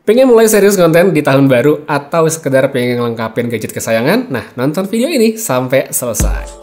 Pengen mulai serius konten di tahun baru atau sekedar pengen ngelengkapin gadget kesayangan? Nah, nonton video ini sampai selesai.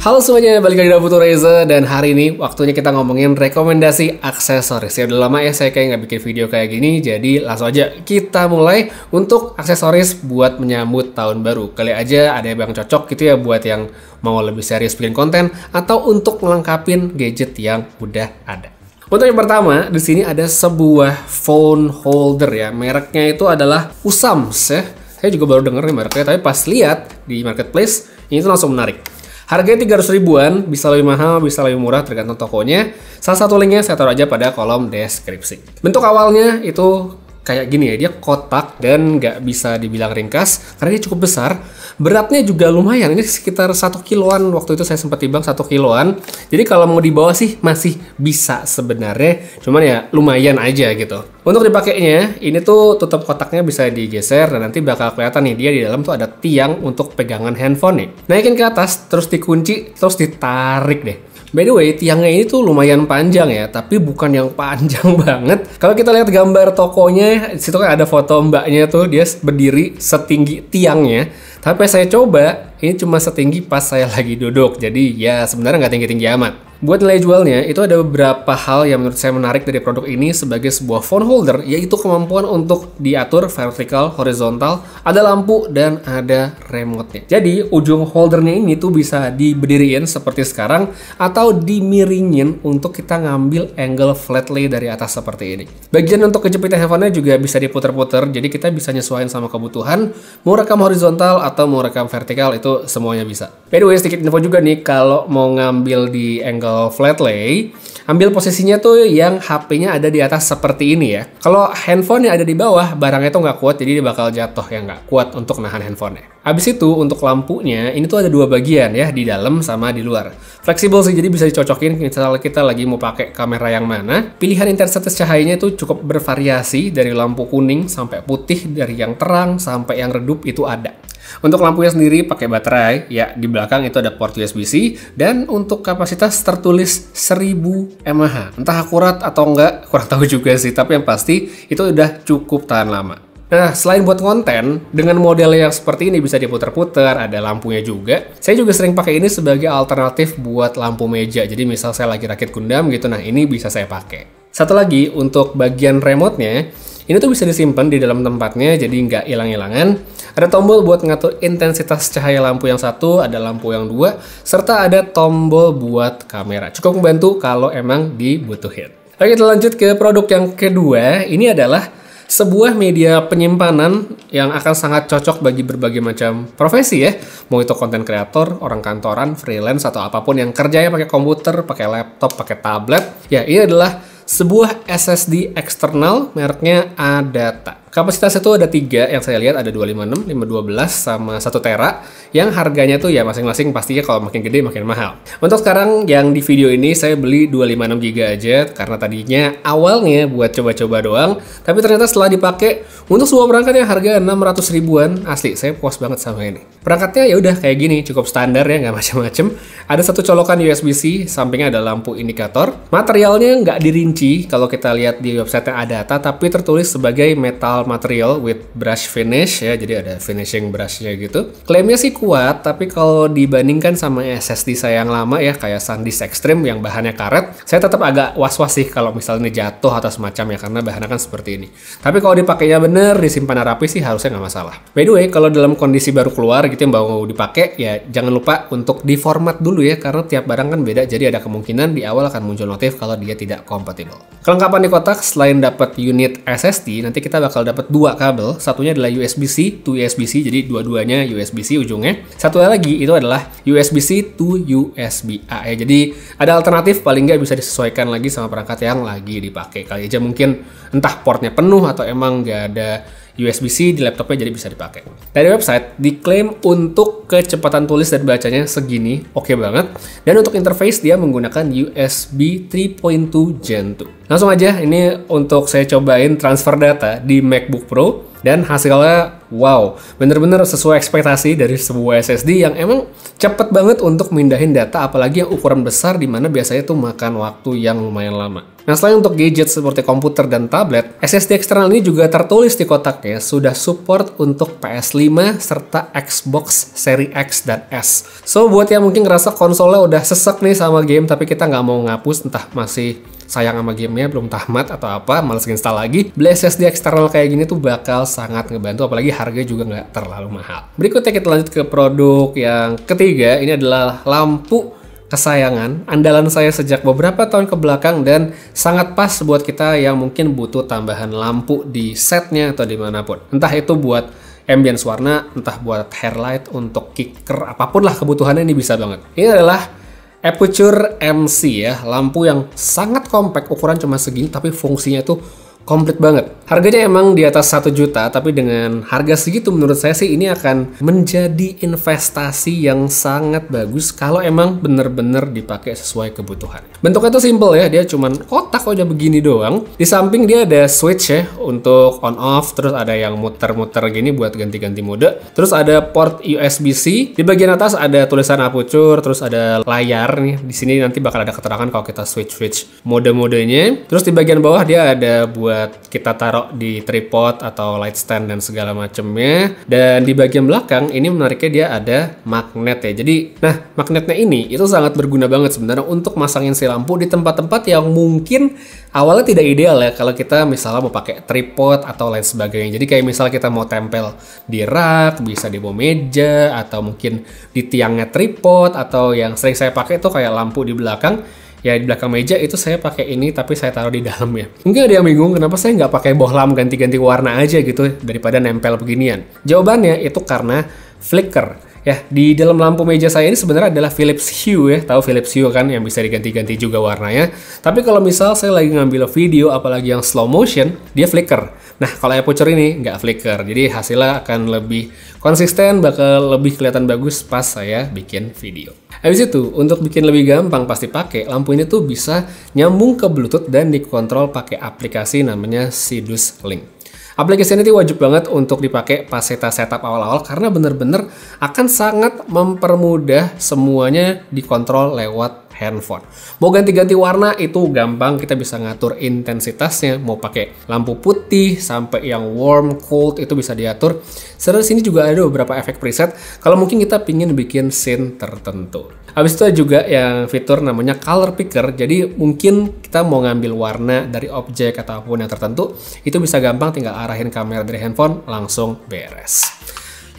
Halo semuanya, balik lagi di Putu Reza, dan hari ini waktunya kita ngomongin rekomendasi aksesoris. Ya udah lama ya saya kayak nggak bikin video kayak gini, jadi langsung aja kita mulai untuk aksesoris buat menyambut tahun baru. Kali aja ada yang cocok gitu ya buat yang mau lebih serius bikin konten atau untuk melengkapin gadget yang udah ada. Untuk yang pertama, di sini ada sebuah phone holder ya. Mereknya itu adalah Usams ya. Saya juga baru denger nih mereknya, tapi pas lihat di marketplace ini tuh langsung menarik. Harganya 300 ribuan, bisa lebih mahal, bisa lebih murah tergantung tokonya. Salah satu linknya saya taruh aja pada kolom deskripsi. Bentuk awalnya itu kayak gini ya, dia kotak dan nggak bisa dibilang ringkas karena dia cukup besar. Beratnya juga lumayan, ini sekitar 1 kiloan, waktu itu saya sempat timbang 1 kiloan. Jadi kalau mau dibawa sih masih bisa sebenarnya, cuman ya lumayan aja gitu. Untuk dipakainya, ini tuh tutup kotaknya bisa digeser dan nanti bakal kelihatan nih dia di dalam tuh ada tiang untuk pegangan handphone nih. Naikin ke atas, terus dikunci, terus ditarik deh. By the way, tiangnya ini tuh lumayan panjang ya, tapi bukan yang panjang banget. Kalau kita lihat gambar tokonya, di situ kan ada foto mbaknya tuh, dia berdiri setinggi tiangnya. Tapi saya coba, ini cuma setinggi pas saya lagi duduk. Jadi ya sebenarnya nggak tinggi-tinggi amat. Buat nilai jualnya, itu ada beberapa hal yang menurut saya menarik dari produk ini sebagai sebuah phone holder, yaitu kemampuan untuk diatur vertikal, horizontal, ada lampu, dan ada remote-nya. Jadi, ujung holdernya ini tuh bisa diberdiriin seperti sekarang, atau dimiringin untuk kita ngambil angle flat lay dari atas seperti ini. Bagian untuk kejepitan handphone-nya juga bisa diputer-puter, jadi kita bisa nyesuaiin sama kebutuhan, mau rekam horizontal atau mau rekam vertikal, itu semuanya bisa. By the way, sedikit info juga nih, kalau mau ngambil di angle flat lay, ambil posisinya tuh yang HP-nya ada di atas seperti ini ya. Kalau handphone yang ada di bawah, barangnya tuh nggak kuat, jadi dia bakal jatuh ya, nggak kuat untuk nahan handphonenya. Habis itu untuk lampunya, ini tuh ada 2 bagian ya, di dalam sama di luar. Fleksibel sih, jadi bisa dicocokin misalnya kita lagi mau pakai kamera yang mana. Pilihan intensitas cahayanya tuh cukup bervariasi, dari lampu kuning sampai putih, dari yang terang sampai yang redup itu ada. Untuk lampunya sendiri pakai baterai, ya di belakang itu ada port USB-C, dan untuk kapasitas tertulis 1000 mAh. Entah akurat atau enggak, kurang tahu juga sih, tapi yang pasti itu udah cukup tahan lama. Nah, selain buat konten, dengan model yang seperti ini bisa diputer-puter, ada lampunya juga. Saya juga sering pakai ini sebagai alternatif buat lampu meja. Jadi misal saya lagi rakit gundam gitu, nah ini bisa saya pakai. Satu lagi, untuk bagian remote-nya, ini tuh bisa disimpan di dalam tempatnya, jadi nggak hilang-hilangan. Ada tombol buat ngatur intensitas cahaya lampu yang satu, ada lampu yang 2, serta ada tombol buat kamera. Cukup membantu kalau emang dibutuhin. Oke, kita lanjut ke produk yang kedua. Ini adalah sebuah media penyimpanan yang akan sangat cocok bagi berbagai macam profesi ya. Mau itu konten kreator, orang kantoran, freelance, atau apapun yang kerjanya pakai komputer, pakai laptop, pakai tablet. Ya, ini adalah sebuah SSD eksternal mereknya Adata. Kapasitasnya tuh ada 3 yang saya lihat, ada 256, 512, sama 1 tera. Yang harganya tuh ya masing-masing pastinya kalau makin gede makin mahal. Untuk sekarang yang di video ini saya beli 256 GB aja karena tadinya awalnya buat coba-coba doang. Tapi ternyata setelah dipakai untuk sebuah perangkat yang harga 600 ribuan, asli saya puas banget sama ini. Perangkatnya ya udah kayak gini, cukup standar ya, nggak macam-macam. Ada 1 colokan USB-C, sampingnya ada lampu indikator. Materialnya nggak dirinci kalau kita lihat di website Adata, tapi tertulis sebagai metal material with brush finish ya, jadi ada finishing brushnya gitu. Klaimnya sih kuat, tapi kalau dibandingkan sama SSD saya yang lama ya, kayak SanDisk Extreme yang bahannya karet, saya tetap agak was-was sih kalau misalnya jatuh atau semacamnya, karena bahannya kan seperti ini. Tapi kalau dipakainya bener, disimpan rapi sih harusnya nggak masalah. By the way, kalau dalam kondisi baru keluar gitu yang mau dipakai, ya jangan lupa untuk diformat dulu ya, karena tiap barang kan beda, jadi ada kemungkinan di awal akan muncul notif kalau dia tidak kompatibel. Kelengkapan di kotak, selain dapat unit SSD, nanti kita bakal dapat 2 kabel. Satunya adalah USB-C to USB-C, jadi dua-duanya USB-C ujungnya. Satu lagi itu adalah USB-C to USB-A ya. Jadi ada alternatif, paling nggak bisa disesuaikan lagi sama perangkat yang lagi dipakai. Kali aja mungkin entah portnya penuh atau emang nggak ada USB-C di laptopnya, jadi bisa dipakai. Dari website diklaim untuk kecepatan tulis dan bacanya segini, oke banget. Dan untuk interface dia menggunakan USB 3.2 Gen 2. Langsung aja, ini untuk saya cobain transfer data di MacBook Pro dan hasilnya wow, bener-bener sesuai ekspektasi dari sebuah SSD yang emang cepet banget untuk mindahin data, apalagi yang ukuran besar dimana biasanya tuh makan waktu yang lumayan lama. Nah, selain untuk gadget seperti komputer dan tablet, SSD eksternal ini juga tertulis di kotaknya sudah support untuk PS5 serta Xbox Series X dan S. So, buat yang mungkin ngerasa konsolnya udah sesek nih sama game, tapi kita nggak mau ngapus, entah masih sayang sama gamenya, belum tamat atau apa, males install lagi, beli SSD eksternal kayak gini tuh bakal sangat ngebantu, apalagi harganya juga nggak terlalu mahal. Berikutnya kita lanjut ke produk yang ketiga, ini adalah lampu kesayangan, andalan saya sejak beberapa tahun ke belakang dan sangat pas buat kita yang mungkin butuh tambahan lampu di setnya atau dimanapun. Entah itu buat ambience warna, entah buat hairlight, untuk kicker, apapun lah kebutuhannya ini bisa banget. Ini adalah Aputure MC ya, lampu yang sangat compact, ukuran cuma segini tapi fungsinya tuh komplit banget. Harganya emang di atas 1 juta, tapi dengan harga segitu menurut saya sih ini akan menjadi investasi yang sangat bagus kalau emang bener-bener dipakai sesuai kebutuhan. Bentuknya tuh simple ya, dia cuman kotak aja begini doang. Di samping dia ada switch ya untuk on off, terus ada yang muter-muter gini buat ganti-ganti mode. Terus ada port USB-C. Di bagian atas ada tulisan Aputure, terus ada layar nih. Di sini nanti bakal ada keterangan kalau kita switch mode-modenya. Terus di bagian bawah dia ada buat kita taruh di tripod atau light stand dan segala macamnya. Dan di bagian belakang ini menariknya dia ada magnet ya. Jadi, nah magnetnya ini itu sangat berguna banget sebenarnya untuk masangin si lampu di tempat-tempat yang mungkin awalnya tidak ideal ya kalau kita misalnya mau pakai tripod atau lain sebagainya. Jadi kayak misalnya kita mau tempel di rak, bisa di bawah meja, atau mungkin di tiangnya tripod, atau yang sering saya pakai itu kayak lampu di belakang. Ya di belakang meja itu saya pakai ini tapi saya taruh di dalam ya. Mungkin ada yang bingung kenapa saya nggak pakai bohlam ganti-ganti warna aja gitu daripada nempel beginian. Jawabannya itu karena flicker. Ya, di dalam lampu meja saya ini sebenarnya adalah Philips Hue ya. Tahu Philips Hue kan yang bisa diganti-ganti juga warnanya. Tapi kalau misal saya lagi ngambil video apalagi yang slow motion, dia flicker. Nah, kalau Aputure ini nggak flicker. Jadi hasilnya akan lebih konsisten, bakal lebih kelihatan bagus pas saya bikin video. Habis itu, untuk bikin lebih gampang pasti pakai, lampu ini tuh bisa nyambung ke Bluetooth dan dikontrol pakai aplikasi namanya Sidus Link. Aplikasi ini wajib banget untuk dipakai pas kita setup awal-awal karena bener-bener akan sangat mempermudah semuanya dikontrol lewat handphone. Mau ganti-ganti warna itu gampang, kita bisa ngatur intensitasnya, mau pakai lampu putih sampai yang warm, cold itu bisa diatur. Serta sini juga ada beberapa efek preset kalau mungkin kita pingin bikin scene tertentu. Habis itu ada juga yang fitur namanya color picker, jadi mungkin kita mau ngambil warna dari objek ataupun yang tertentu, itu bisa gampang tinggal arahin kamera dari handphone, langsung beres.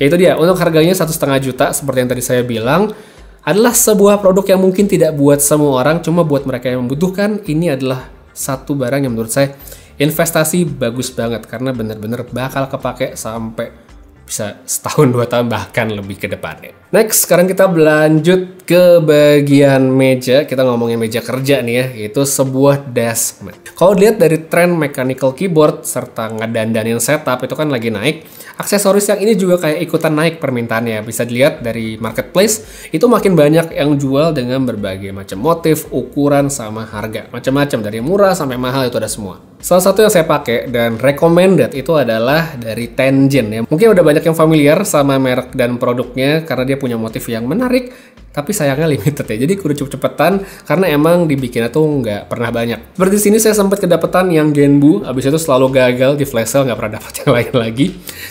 Ya itu dia, untuk harganya 1,5 juta seperti yang tadi saya bilang, adalah sebuah produk yang mungkin tidak buat semua orang, cuma buat mereka yang membutuhkan, ini adalah satu barang yang menurut saya investasi bagus banget, karena benar-benar bakal kepake sampai bisa setahun, 2 tahun, bahkan lebih ke depannya. Next, sekarang kita berlanjut ke bagian meja. Kita ngomongin meja kerja nih ya, yaitu sebuah desk mat. Kalau dilihat dari tren mechanical keyboard serta ngedandanin setup itu kan lagi naik, aksesoris yang ini juga kayak ikutan naik permintaannya. Bisa dilihat dari marketplace, itu makin banyak yang jual dengan berbagai macam motif, ukuran, sama harga. Macam-macam, dari murah sampai mahal itu ada semua. Salah satu yang saya pakai dan recommended itu adalah dari Tengen ya. Mungkin udah banyak yang familiar sama merek dan produknya karena dia punya motif yang menarik, tapi sayangnya limited ya. Jadi kudu cepet-cepetan karena emang dibikinnya tuh nggak pernah banyak. Seperti sini saya sempat kedapetan yang Genbu, habis itu selalu gagal di flash sale, nggak pernah dapat yang lain lagi.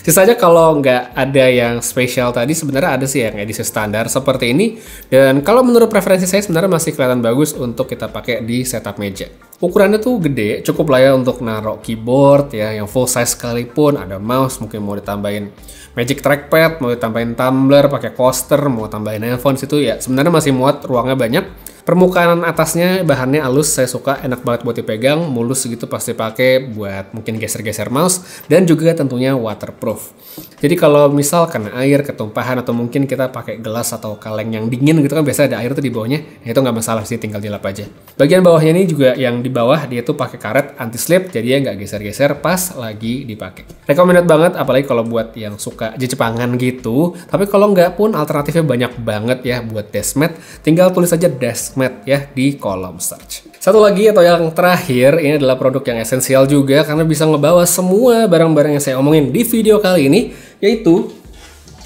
Sisanya kalau nggak ada yang spesial tadi, sebenarnya ada sih yang edisi standar seperti ini. Dan kalau menurut preferensi saya sebenarnya masih kelihatan bagus untuk kita pakai di setup meja. Ukurannya tuh gede, cukup lah ya untuk naruh keyboard ya, yang full size sekalipun, ada mouse, mungkin mau ditambahin Magic Trackpad, mau ditambahin tumbler, pakai coaster, mau tambahin handphone situ ya, sebenarnya masih muat, ruangnya banyak. Permukaan atasnya bahannya halus, saya suka, enak banget buat dipegang, mulus gitu pasti pakai buat mungkin geser-geser mouse, dan juga tentunya waterproof. Jadi kalau misal kena air, ketumpahan, atau mungkin kita pakai gelas atau kaleng yang dingin gitu kan, biasa ada air tuh di bawahnya, ya itu nggak masalah sih, tinggal dilap aja. Bagian bawahnya ini juga yang di bawah dia tuh pakai karet anti slip, jadi ya nggak geser-geser pas lagi dipakai. Recommended banget, apalagi kalau buat yang suka Jepangan gitu. Tapi kalau nggak pun alternatifnya banyak banget ya buat desk mat, tinggal tulis aja desk mat ya di kolom search. Satu lagi atau yang terakhir, ini adalah produk yang esensial juga karena bisa ngebawa semua barang-barang yang saya omongin di video kali ini yaitu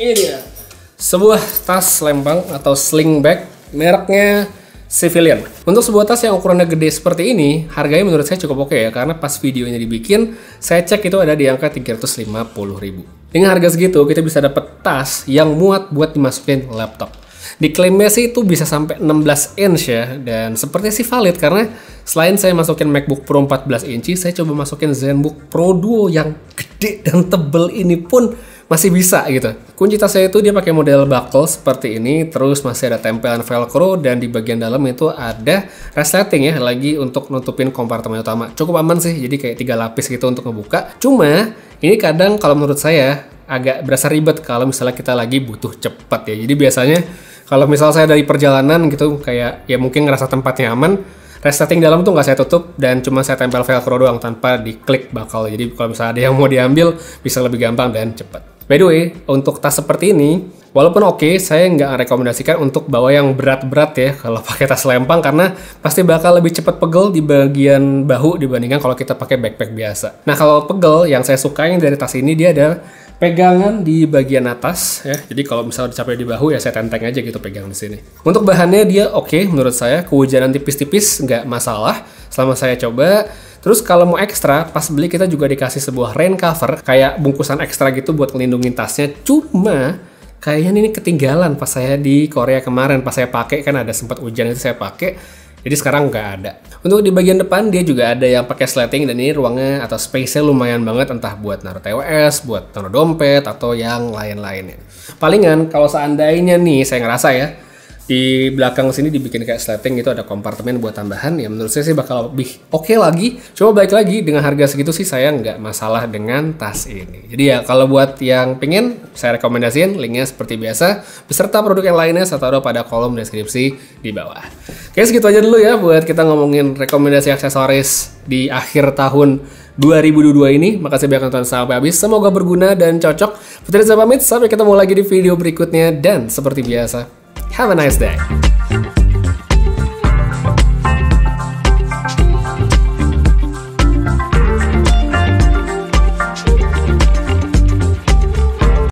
ini dia. Sebuah tas selempang atau sling bag mereknya Civilian. Untuk sebuah tas yang ukurannya gede seperti ini, harganya menurut saya cukup oke ya, karena pas videonya dibikin, saya cek itu ada di angka 350.000. Dengan harga segitu, kita bisa dapat tas yang muat buat dimasukin laptop. Diklaimnya sih itu bisa sampai 16 inch ya, dan sepertinya sih valid karena selain saya masukin MacBook Pro 14 inci, saya coba masukin ZenBook Pro Duo yang gede dan tebel ini pun masih bisa gitu. Kunci tas saya itu dia pakai model buckle seperti ini, terus masih ada tempelan velcro dan di bagian dalam itu ada resleting ya, lagi untuk nutupin kompartemen utama. Cukup aman sih, jadi kayak 3 lapis gitu untuk ngebuka. Cuma ini kadang kalau menurut saya agak berasa ribet kalau misalnya kita lagi butuh cepat ya. Jadi biasanya kalau misalnya saya dari perjalanan gitu kayak ya mungkin ngerasa tempatnya aman, resleting dalam tuh nggak saya tutup dan cuma saya tempel velcro doang tanpa diklik buckle. Jadi kalau misalnya ada yang mau diambil bisa lebih gampang dan cepat. By the way, untuk tas seperti ini, walaupun oke, saya nggak rekomendasikan untuk bawa yang berat-berat ya kalau pakai tas lempang karena pasti bakal lebih cepat pegel di bagian bahu dibandingkan kalau kita pakai backpack biasa. Nah kalau pegel, yang saya sukain dari tas ini dia ada pegangan di bagian atas ya. Jadi kalau misalnya dicapai di bahu ya saya tenteng aja gitu pegang di sini. Untuk bahannya dia oke menurut saya, kehujanan tipis-tipis nggak masalah selama saya coba. Terus kalau mau ekstra, pas beli kita juga dikasih sebuah rain cover, kayak bungkusan ekstra gitu buat ngelindungin tasnya. Cuma kayaknya ini ketinggalan pas saya di Korea kemarin, pas saya pakai kan ada sempat hujan itu saya pakai. Jadi sekarang nggak ada. Untuk di bagian depan dia juga ada yang pakai sleting dan ini ruangnya atau space-nya lumayan banget, entah buat naruh TWS, buat naruh dompet atau yang lain-lainnya. Palingan kalau seandainya nih saya ngerasa ya di belakang sini dibikin kayak sleting gitu, ada kompartemen buat tambahan, ya menurut saya sih bakal lebih oke lagi. Coba balik lagi dengan harga segitu sih saya nggak masalah dengan tas ini. Jadi ya kalau buat yang pengen, saya rekomendasiin linknya seperti biasa beserta produk yang lainnya saya taruh pada kolom deskripsi di bawah. Oke, segitu aja dulu ya buat kita ngomongin rekomendasi aksesoris di akhir tahun 2022 ini. Makasih banyak nonton sampai habis, semoga berguna dan cocok. Putri Reza pamit, sampai ketemu lagi di video berikutnya dan seperti biasa, have a nice day.